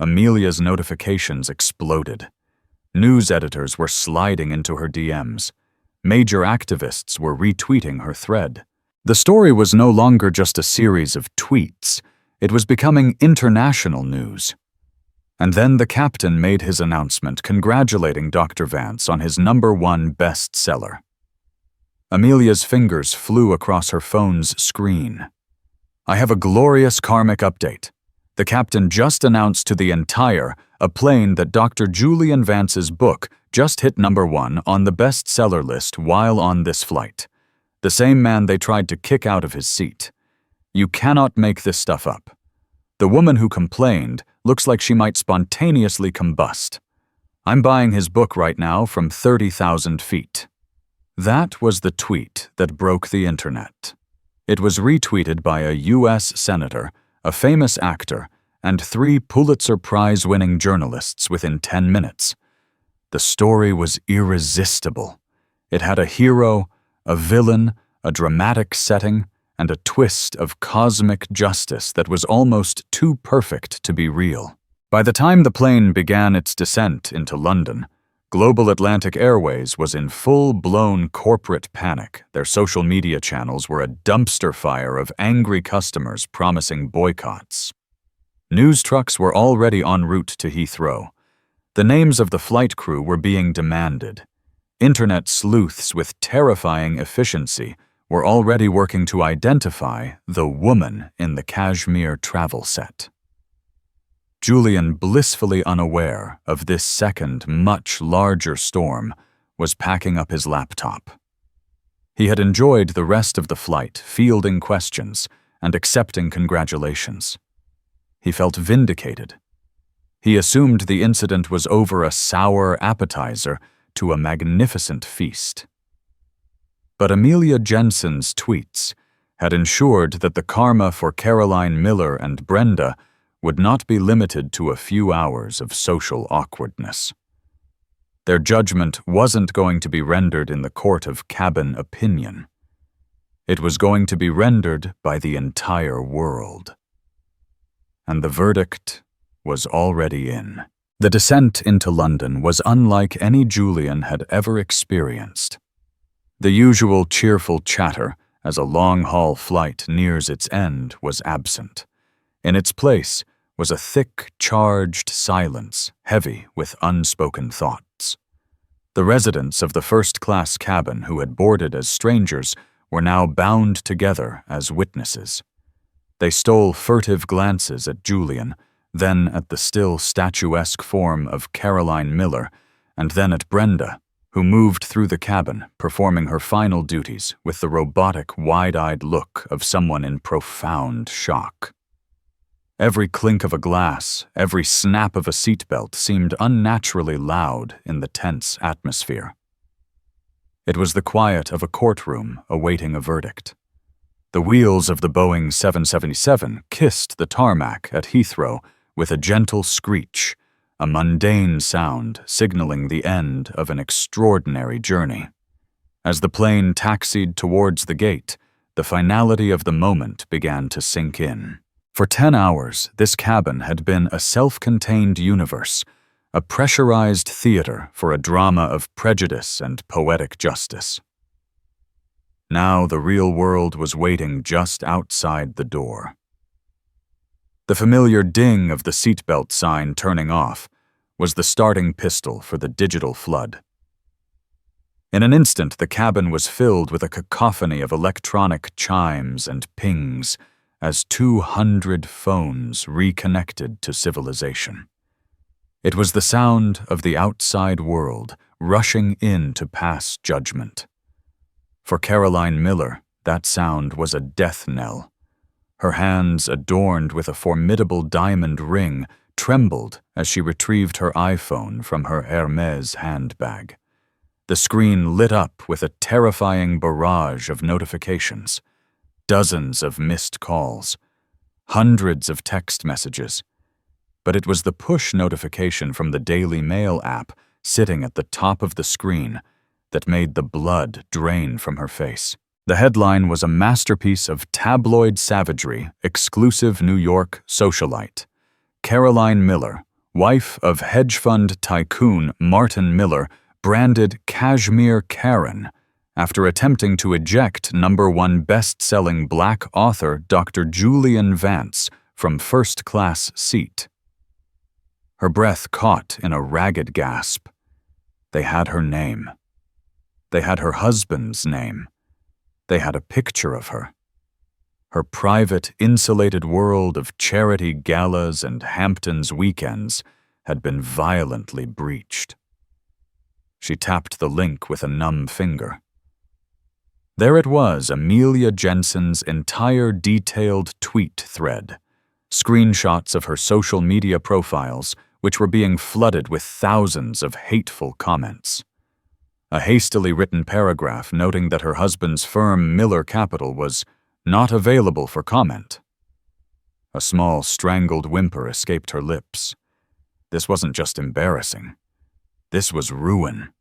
Amelia's notifications exploded. News editors were sliding into her DMs. Major activists were retweeting her thread. The story was no longer just a series of tweets. It was becoming international news. And then the captain made his announcement congratulating Dr. Vance on his #1 bestseller. Amelia's fingers flew across her phone's screen. I have a glorious karmic update. The captain just announced to the entire a plane that Dr. Julian Vance's book just hit #1 on the bestseller list while on this flight. The same man they tried to kick out of his seat. You cannot make this stuff up. The woman who complained looks like she might spontaneously combust. I'm buying his book right now from 30,000 feet. That was the tweet that broke the internet. It was retweeted by a U.S. senator, a famous actor, and 3 Pulitzer Prize-winning journalists within 10 minutes. The story was irresistible. It had a hero, a villain, a dramatic setting, and a twist of cosmic justice that was almost too perfect to be real. By the time the plane began its descent into London, Global Atlantic Airways was in full-blown corporate panic. Their social media channels were a dumpster fire of angry customers promising boycotts. News trucks were already en route to Heathrow. The names of the flight crew were being demanded. Internet sleuths with terrifying efficiency were already working to identify the woman in the cashmere travel set. Julian, blissfully unaware of this second, much larger storm, was packing up his laptop. He had enjoyed the rest of the flight, fielding questions and accepting congratulations. He felt vindicated. He assumed the incident was over a sour appetizer to a magnificent feast. But Amelia Jensen's tweets had ensured that the karma for Caroline Miller and Brenda would not be limited to a few hours of social awkwardness. Their judgment wasn't going to be rendered in the court of cabin opinion. It was going to be rendered by the entire world. And the verdict was already in. The descent into London was unlike any Julian had ever experienced. The usual cheerful chatter as a long-haul flight nears its end was absent. In its place was a thick, charged silence, heavy with unspoken thoughts. The residents of the first-class cabin who had boarded as strangers were now bound together as witnesses. They stole furtive glances at Julian, then at the still statuesque form of Caroline Miller, and then at Brenda, who moved through the cabin, performing her final duties with the robotic, wide-eyed look of someone in profound shock. Every clink of a glass, every snap of a seatbelt seemed unnaturally loud in the tense atmosphere. It was the quiet of a courtroom awaiting a verdict. The wheels of the Boeing 777 kissed the tarmac at Heathrow with a gentle screech, a mundane sound signaling the end of an extraordinary journey. As the plane taxied towards the gate, the finality of the moment began to sink in. For 10 hours, this cabin had been a self-contained universe, a pressurized theater for a drama of prejudice and poetic justice. Now the real world was waiting just outside the door. The familiar ding of the seatbelt sign turning off was the starting pistol for the digital flood. In an instant, the cabin was filled with a cacophony of electronic chimes and pings as 200 phones reconnected to civilization. It was the sound of the outside world rushing in to pass judgment. For Caroline Miller, that sound was a death knell. Her hands, adorned with a formidable diamond ring, trembled as she retrieved her iPhone from her Hermes handbag. The screen lit up with a terrifying barrage of notifications. Dozens of missed calls, hundreds of text messages. But it was the push notification from the Daily Mail app sitting at the top of the screen that made the blood drain from her face. The headline was a masterpiece of tabloid savagery, exclusive New York socialite. Caroline Miller, wife of hedge fund tycoon Martin Miller, branded Kashmir Karen after attempting to eject #1 best-selling black author Dr. Julian Vance from first-class seat. Her breath caught in a ragged gasp. They had her name. They had her husband's name. They had a picture of her. Her private, insulated world of charity galas and Hamptons weekends had been violently breached. She tapped the link with a numb finger. There it was, Amelia Jensen's entire detailed tweet thread, screenshots of her social media profiles, which were being flooded with thousands of hateful comments. A hastily written paragraph noting that her husband's firm, Miller Capital, was not available for comment. A small, strangled whimper escaped her lips. This wasn't just embarrassing. This was ruin.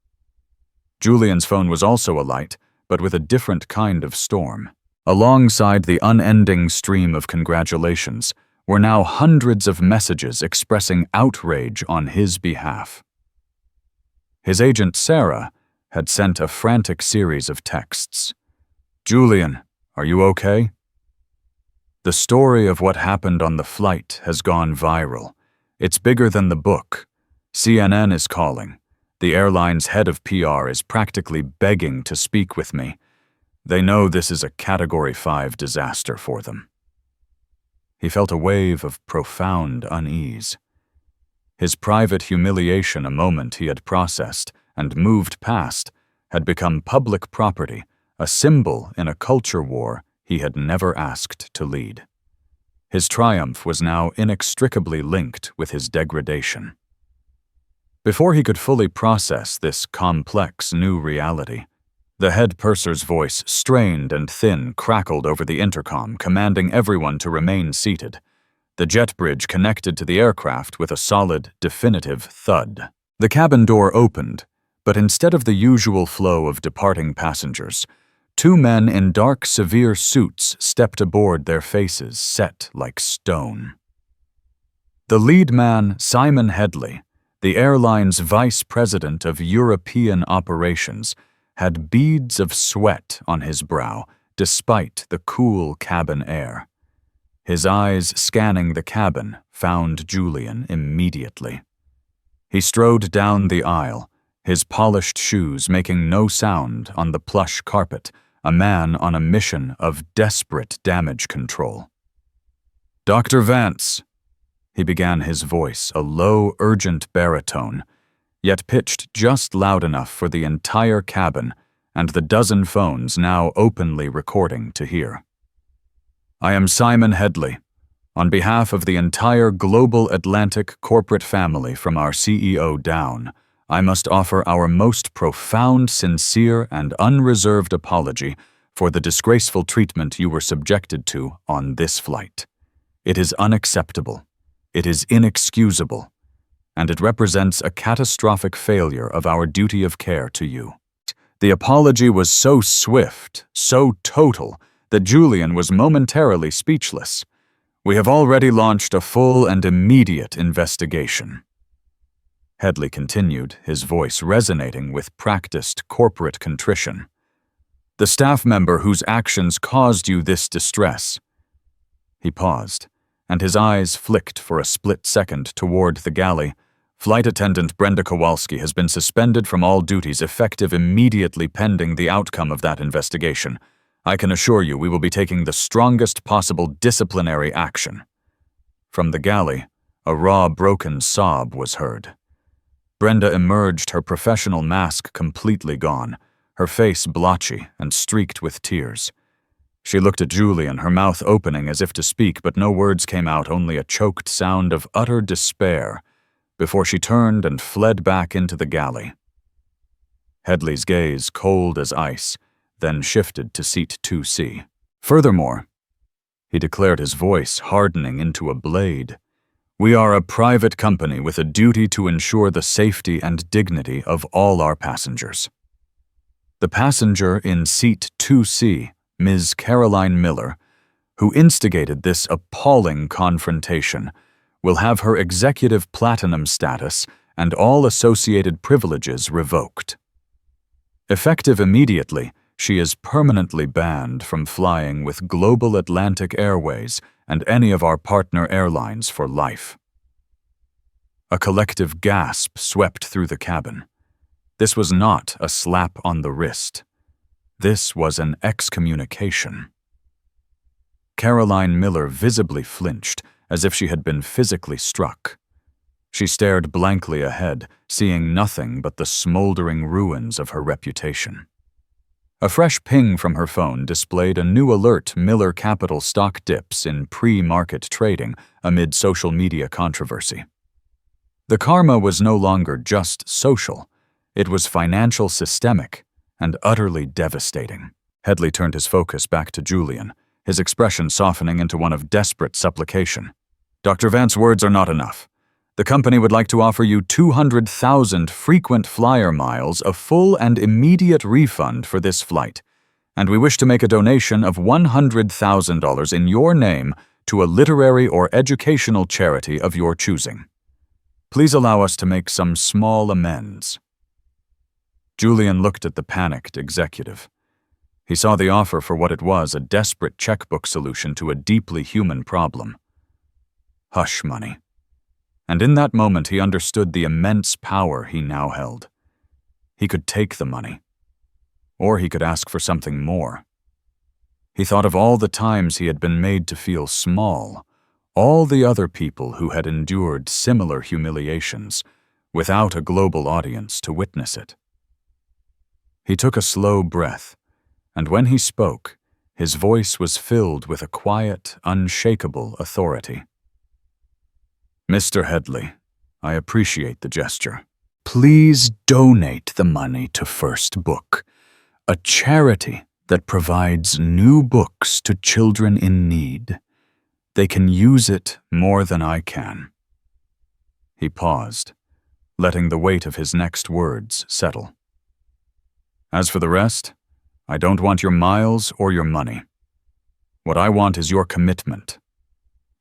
Julian's phone was also alight, but with a different kind of storm. Alongside the unending stream of congratulations were now hundreds of messages expressing outrage on his behalf. His agent, Sarah, had sent a frantic series of texts. "Julian, are you okay?" The story of what happened on the flight has gone viral. It's bigger than the book. CNN is calling. The airline's head of PR is practically begging to speak with me. They know this is a Category 5 disaster for them. He felt a wave of profound unease. His private humiliation, a moment he had processed and moved past, had become public property, a symbol in a culture war he had never asked to lead. His triumph was now inextricably linked with his degradation. Before he could fully process this complex new reality, the head purser's voice, strained and thin, crackled over the intercom, commanding everyone to remain seated. The jet bridge connected to the aircraft with a solid, definitive thud. The cabin door opened, but instead of the usual flow of departing passengers, 2 men in dark, severe suits stepped aboard, their faces set like stone. The lead man, Simon Headley, the airline's vice president of European operations, had beads of sweat on his brow despite the cool cabin air. His eyes, scanning the cabin, found Julian immediately. He strode down the aisle, his polished shoes making no sound on the plush carpet, a man on a mission of desperate damage control. Dr. Vance, he began, his voice a low, urgent baritone, yet pitched just loud enough for the entire cabin and the dozen phones now openly recording to hear. I am Simon Headley. On behalf of the entire global Atlantic corporate family from our CEO down, I must offer our most profound, sincere, and unreserved apology for the disgraceful treatment you were subjected to on this flight. It is unacceptable. It is inexcusable. And it represents a catastrophic failure of our duty of care to you. The apology was so swift, so total, that Julian was momentarily speechless. We have already launched a full and immediate investigation. Headley continued, his voice resonating with practiced corporate contrition. The staff member whose actions caused you this distress. He paused, and his eyes flicked for a split second toward the galley. Flight attendant Brenda Kowalski has been suspended from all duties effective immediately pending the outcome of that investigation. I can assure you we will be taking the strongest possible disciplinary action. From the galley, a raw, broken sob was heard. Brenda emerged, her professional mask completely gone, her face blotchy and streaked with tears. She looked at Julian, her mouth opening as if to speak, but no words came out, only a choked sound of utter despair, before she turned and fled back into the galley. Headley's gaze, cold as ice, then shifted to seat 2C. Furthermore, he declared, his voice hardening into a blade, we are a private company with a duty to ensure the safety and dignity of all our passengers. The passenger in seat 2C, Ms. Caroline Miller, who instigated this appalling confrontation, will have her executive platinum status and all associated privileges revoked. Effective immediately, she is permanently banned from flying with Global Atlantic Airways and any of our partner airlines for life. A collective gasp swept through the cabin. This was not a slap on the wrist. This was an excommunication. Caroline Miller visibly flinched, as if she had been physically struck. She stared blankly ahead, seeing nothing but the smoldering ruins of her reputation. A fresh ping from her phone displayed a new alert: Miller Capital stock dips in pre-market trading amid social media controversy. The karma was no longer just social. It was financial, systemic, and utterly devastating. Headley turned his focus back to Julian, his expression softening into one of desperate supplication. Dr. Vance's words are not enough. The company would like to offer you 200,000 frequent flyer miles, a full and immediate refund for this flight, and we wish to make a donation of $100,000 in your name to a literary or educational charity of your choosing. Please allow us to make some small amends. Julian looked at the panicked executive. He saw the offer for what it was: a desperate checkbook solution to a deeply human problem. Hush money. And in that moment he understood the immense power he now held. He could take the money, or he could ask for something more. He thought of all the times he had been made to feel small, all the other people who had endured similar humiliations, without a global audience to witness it. He took a slow breath, and when he spoke, his voice was filled with a quiet, unshakable authority. Mr. Headley, I appreciate the gesture. Please donate the money to First Book, a charity that provides new books to children in need. They can use it more than I can. He paused, letting the weight of his next words settle. As for the rest, I don't want your miles or your money. What I want is your commitment.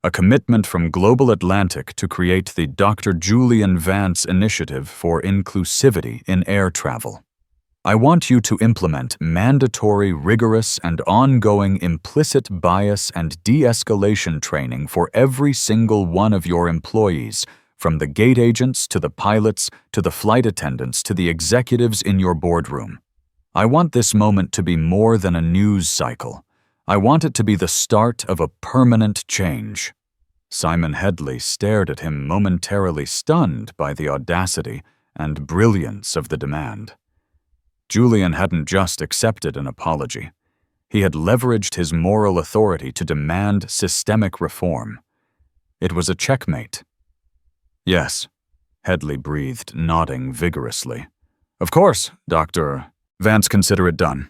A commitment from Global Atlantic to create the Dr. Julian Vance Initiative for Inclusivity in Air Travel. I want you to implement mandatory, rigorous, and ongoing implicit bias and de-escalation training for every single one of your employees, from the gate agents to the pilots to the flight attendants to the executives in your boardroom. I want this moment to be more than a news cycle. I want it to be the start of a permanent change. Simon Headley stared at him, momentarily stunned by the audacity and brilliance of the demand. Julian hadn't just accepted an apology. He had leveraged his moral authority to demand systemic reform. It was a checkmate. "Yes," Headley breathed, nodding vigorously. "Of course, Dr. Vance, consider it done.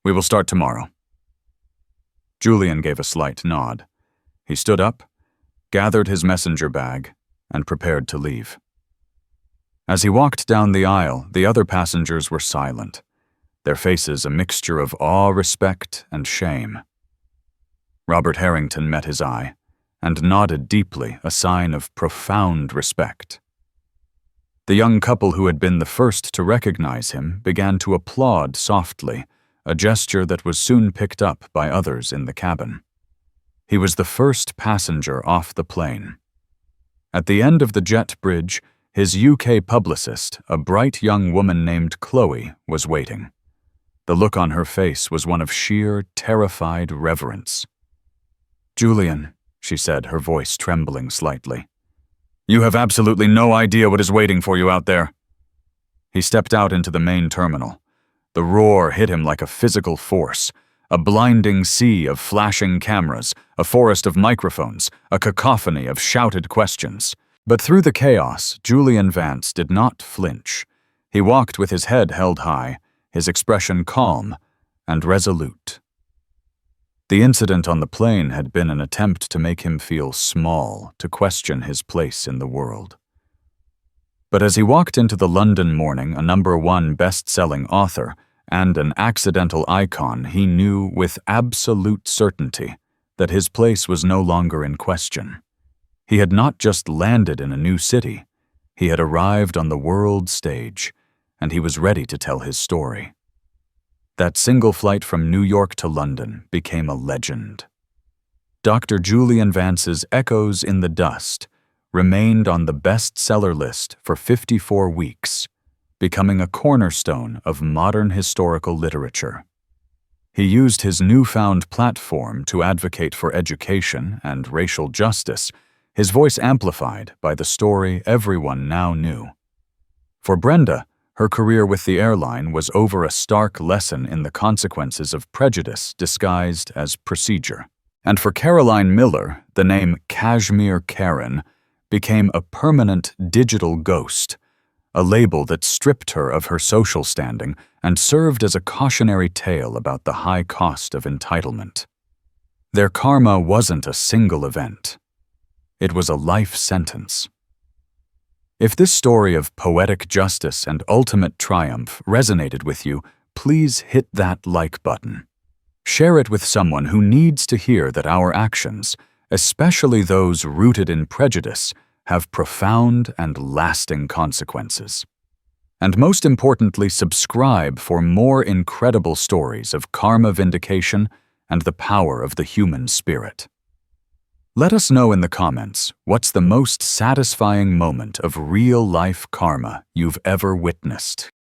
We will start tomorrow." Julian gave a slight nod. He stood up, gathered his messenger bag, and prepared to leave. As he walked down the aisle, the other passengers were silent, their faces a mixture of awe, respect, and shame. Robert Harrington met his eye and nodded deeply, a sign of profound respect. The young couple who had been the first to recognize him began to applaud softly, a gesture that was soon picked up by others in the cabin. He was the first passenger off the plane. At the end of the jet bridge, his UK publicist, a bright young woman named Chloe, was waiting. The look on her face was one of sheer, terrified reverence. "Julian," she said, her voice trembling slightly, "you have absolutely no idea what is waiting for you out there." He stepped out into the main terminal. The roar hit him like a physical force, a blinding sea of flashing cameras, a forest of microphones, a cacophony of shouted questions. But through the chaos, Julian Vance did not flinch. He walked with his head held high, his expression calm and resolute. The incident on the plane had been an attempt to make him feel small, to question his place in the world. But as he walked into the London morning, a #1 best-selling author and an accidental icon, he knew with absolute certainty that his place was no longer in question. He had not just landed in a new city, he had arrived on the world stage, and he was ready to tell his story. That single flight from New York to London became a legend. Dr. Julian Vance's Echoes in the Dust remained on the bestseller list for 54 weeks, becoming a cornerstone of modern historical literature. He used his newfound platform to advocate for education and racial justice, his voice amplified by the story everyone now knew. For Brenda, her career with the airline was over a stark lesson in the consequences of prejudice disguised as procedure. And for Caroline Miller, the name Kashmir Karen became a permanent digital ghost, a label that stripped her of her social standing and served as a cautionary tale about the high cost of entitlement. Their karma wasn't a single event. It was a life sentence. If this story of poetic justice and ultimate triumph resonated with you, please hit that like button. Share it with someone who needs to hear that our actions, especially those rooted in prejudice, have profound and lasting consequences. And most importantly, subscribe for more incredible stories of karma vindication and the power of the human spirit. Let us know in the comments what's the most satisfying moment of real-life karma you've ever witnessed.